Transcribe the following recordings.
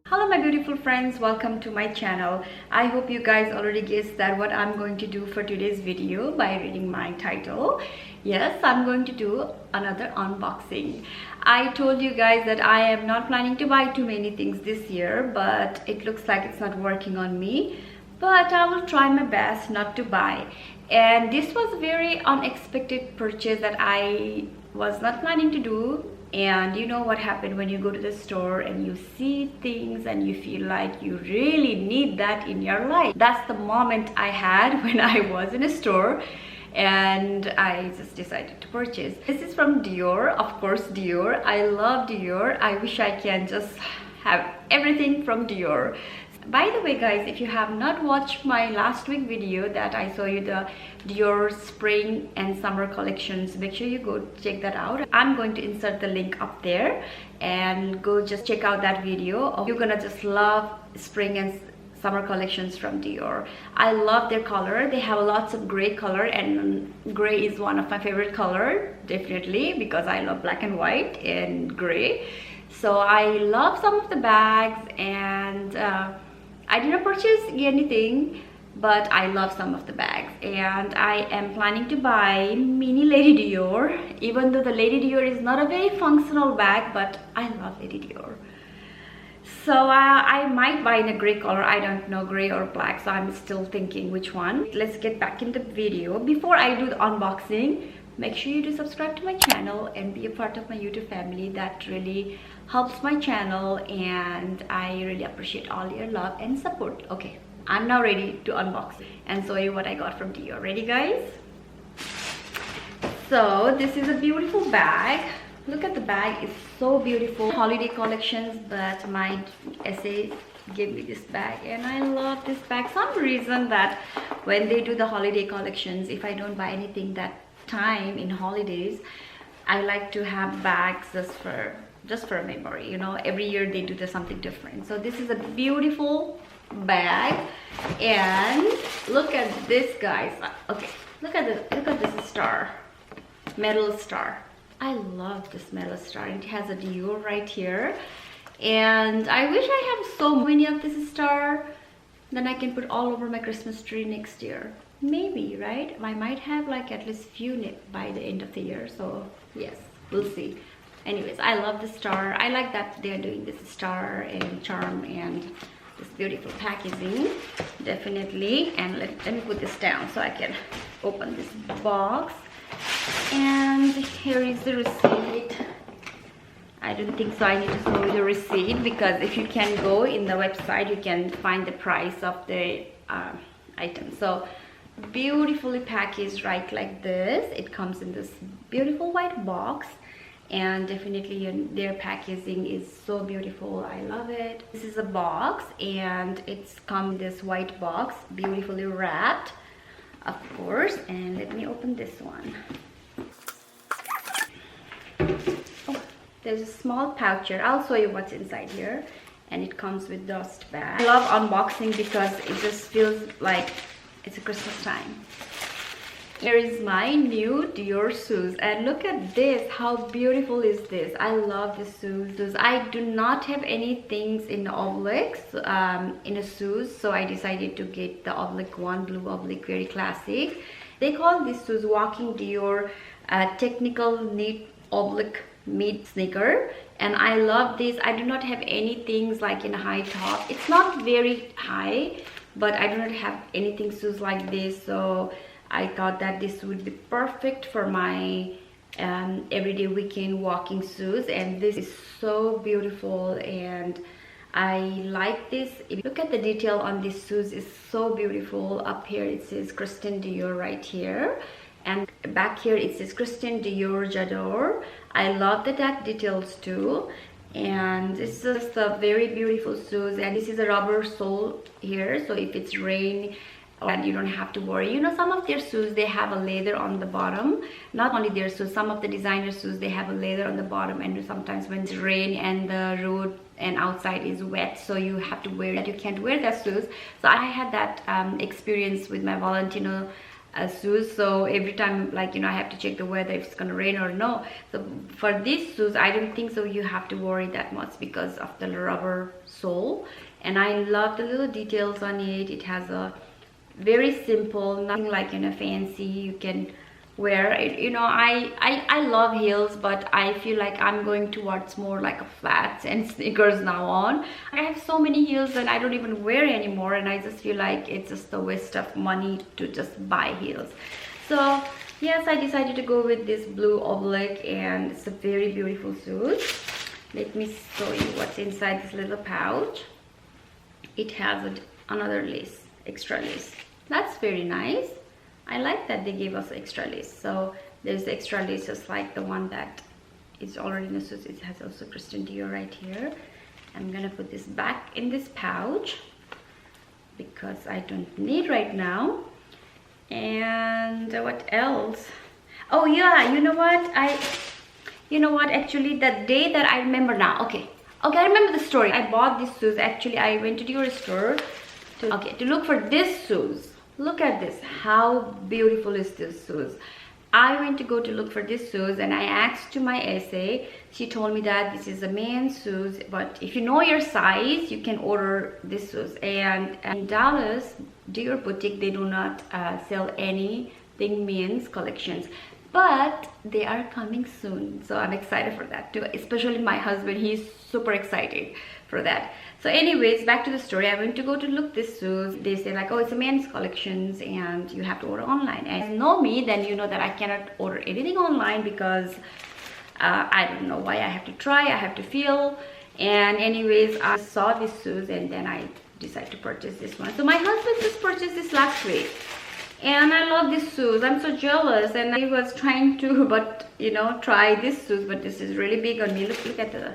Hello my beautiful friends, welcome to my channel. I hope you guys already guessed that what I'm going to do for today's video by reading my title. Yes, I'm going to do another unboxing. I told you guys that I am not planning to buy too many things this year, but it looks like it's not working on me. But I will try my best not to buy. And this was a very unexpected purchase that I was not planning to do. And you know what happened when you go to the store and you see things and you feel like you really need that in your life. That's the moment I had when I was in a store and I just decided to purchase. This is from Dior, of course Dior. I love Dior. I wish I can just have everything from Dior. By the way guys, if you have not watched my last week video that I saw you the Dior spring and summer collections, make sure you go check that out. I'm going to insert the link up there and go just check out that video. You're gonna just love spring and summer collections from Dior. I love their color. They have lots of gray color, and gray is one of my favorite color, definitely, because I love black and white and gray. So I love some of the bags, and I didn't purchase anything, but I love some of the bags, and I am planning to buy mini Lady Dior, even though the Lady Dior is not a very functional bag, but I love Lady Dior. So I might buy in a gray color. I don't know, gray or black, so I'm still thinking which one. Let's get back in the video. Before I do the unboxing, make sure you do subscribe to my channel and be a part of my YouTube family. That really helps my channel, and I really appreciate all your love and support. Okay, I'm now ready to unbox and show you what I got from Dior. Ready guys? So this is a beautiful bag. Look at the bag, it's so beautiful. Holiday collections, but my essay gave me this bag and I love this bag. Some reason that when they do the holiday collections, if I don't buy anything that time in holidays, I like to have bags just for a memory, you know. Every year they do something different. So this is a beautiful bag, and look at this guys. Okay, look at this star, metal star. I love this metal star. It has a Dior right here, and I wish I have so many of this star, then I can put all over my Christmas tree next year. Maybe, right? I might have like at least few by the end of the year. So yes, we'll see. Anyways, I love the star. I like that they're doing this star and charm and this beautiful packaging, definitely. And let me put this down so I can open this box. And here is the receipt. I don't think so I need to show you the receipt, because if you can go in the website, you can find the price of the item. So beautifully packaged right like this. It comes in this beautiful white box, and definitely their packaging is so beautiful. I love it. This is a box, and it's come in this white box, beautifully wrapped, of course. And let me open this one. Oh, there's a small pouch here. I'll show you what's inside here. And it comes with dust bag. I love unboxing because it just feels like it's a Christmas time. Here is my new Dior shoes, and look at this. How beautiful is this? I love the shoes. I do not have any things in obliques in a shoes, so I decided to get the oblique one, blue oblique, very classic. They call these shoes Walking Dior Technical Knit Oblique Mid Sneaker, and I love this. I do not have any things like in a high top. It's not very high, but I do not have anything shoes like this, so I thought that this would be perfect for my everyday weekend walking shoes. And this is so beautiful, and I like this. If you look at the detail on these shoes, is so beautiful. Up here it says Christian Dior right here, and back here it says Christian Dior J'adore. I love the dark details too, and it's just a very beautiful shoes. And this is a rubber sole here, so if it's rain, and you don't have to worry. You know, some of their shoes, they have a leather on the bottom. Not only their shoes, some of the designer shoes, they have a leather on the bottom, and sometimes when it's rain and the road and outside is wet, so you have to wear that. You can't wear that shoes. So I had that experience with my Valentino shoes, so every time, like, I have to check the weather if it's gonna rain or no. So for these shoes, I don't think so you have to worry that much because of the rubber sole. And I love the little details on it. It has a very simple, nothing like fancy. You can wear it. I love heels, but I feel like I'm going towards more like a flats and sneakers now on. I have so many heels that I don't even wear anymore, and I just feel like it's just a waste of money to just buy heels. So yes, I decided to go with this blue oblique, and it's a very beautiful suit. Let me show you what's inside this little pouch. It has another lace, extra lace. That's very nice. I like that they gave us extra lace. So there's extra lace just like the one that is already in the suit. It has also Christian Dior right here. I'm gonna put this back in this pouch because I don't need right now. And what else? Oh yeah, you know what, actually the day that I remember now. Okay, I remember the story. I bought these shoes. Actually, I went to Dior store to look for these shoes. Look at this. How beautiful is this shoes? I went to look for these shoes, and I asked to my essay. She told me that this is a men's shoes, but if you know your size, you can order these shoes. And in Dallas, Dior boutique, they do not sell anything men's collections, but they are coming soon. So I'm excited for that too. Especially my husband, he's super excited for that. So anyways, back to the story. I went to look this shoes. They say like, oh, it's a men's collections and you have to order online. And if you know me, then you know that I cannot order anything online because I don't know why. I have to try, I have to feel. And anyways, I saw these shoes and then I decided to purchase this one. So my husband just purchased this last week. And I love these shoes. I'm so jealous, and I was trying to, but try these shoes, but this is really big on me. Look at the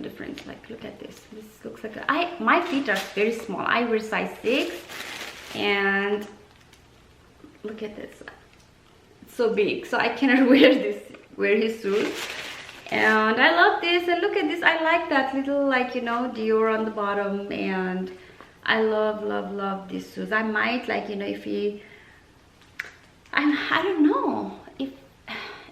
difference. Like, look at this. This looks like my feet are very small. I wear size 6, and look at this. It's so big, so I cannot wear his shoes. And I love this, and look at this. I like that little, like, Dior on the bottom, and I love these shoes. I might, like, I don't know,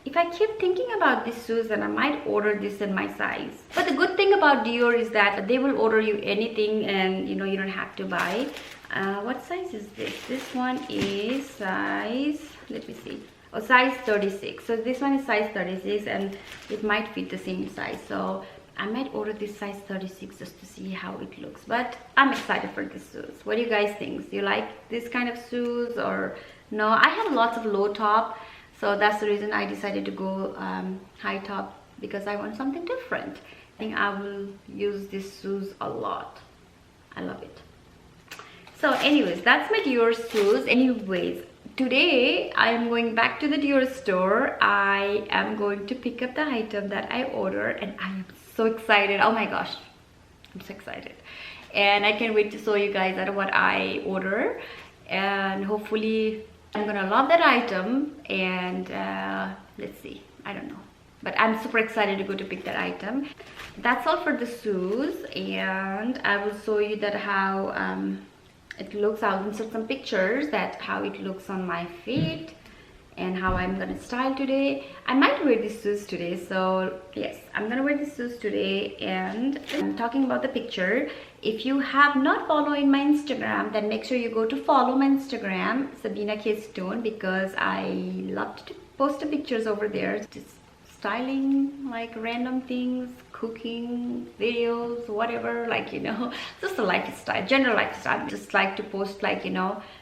if I keep thinking about these shoes, then I might order this in my size. But the good thing about Dior is that they will order you anything, and you don't have to buy. What size is this? This one is size, let me see, size 36. So this one is size 36, and it might fit the same size. So I might order this size 36 just to see how it looks. But I'm excited for these shoes. What do you guys think? Do you like this kind of shoes or no? I have lots of low top, so that's the reason I decided to go high top, because I want something different. I think I will use these shoes a lot. I love it. So anyways, that's my Dior shoes. Anyways, today I am going back to the Dior store. I am going to pick up the item that I ordered, and I am so excited. Oh my gosh, I'm so excited, and I can't wait to show you guys what I order, and hopefully I'm gonna love that item. And let's see, I don't know, but I'm super excited to go to pick that item. That's all for the shoes, and I will show you that how it looks. I'll insert some pictures that how it looks on my feet and how I'm gonna style today. I might wear these shoes today, so yes, I'm gonna wear these shoes today. And I'm talking about the picture. If you have not followed my Instagram, then make sure you go to follow my Instagram, Sabina K Stone, because I love to post the pictures over there, just styling, like random things, cooking videos, whatever, like just a lifestyle, general lifestyle. I just like to post, like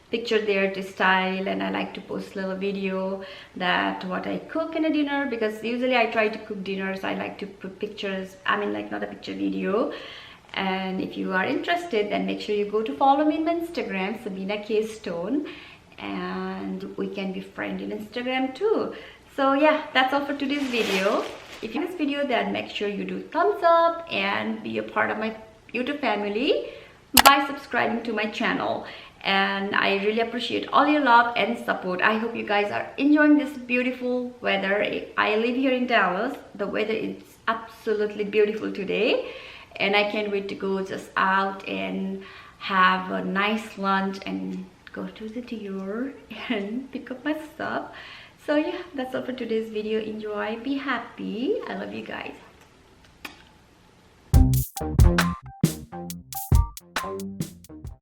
picture there to style, and I like to post little video that what I cook in a dinner, because usually I try to cook dinners. I like to put pictures, I mean, like, not a picture video. And if you are interested, then make sure you go to follow me on my Instagram, Sabina K Stone, and we can be friends on Instagram too. So yeah, that's all for today's video. If you like this video, then make sure you do thumbs up and be a part of my YouTube family by subscribing to my channel. And I really appreciate all your love and support. I hope you guys are enjoying this beautiful weather. I live here in Dallas. The weather is absolutely beautiful today, and I can't wait to go just out and have a nice lunch and go to the Dior and pick up my stuff. So yeah, that's all for today's video. Enjoy, be happy. I love you guys.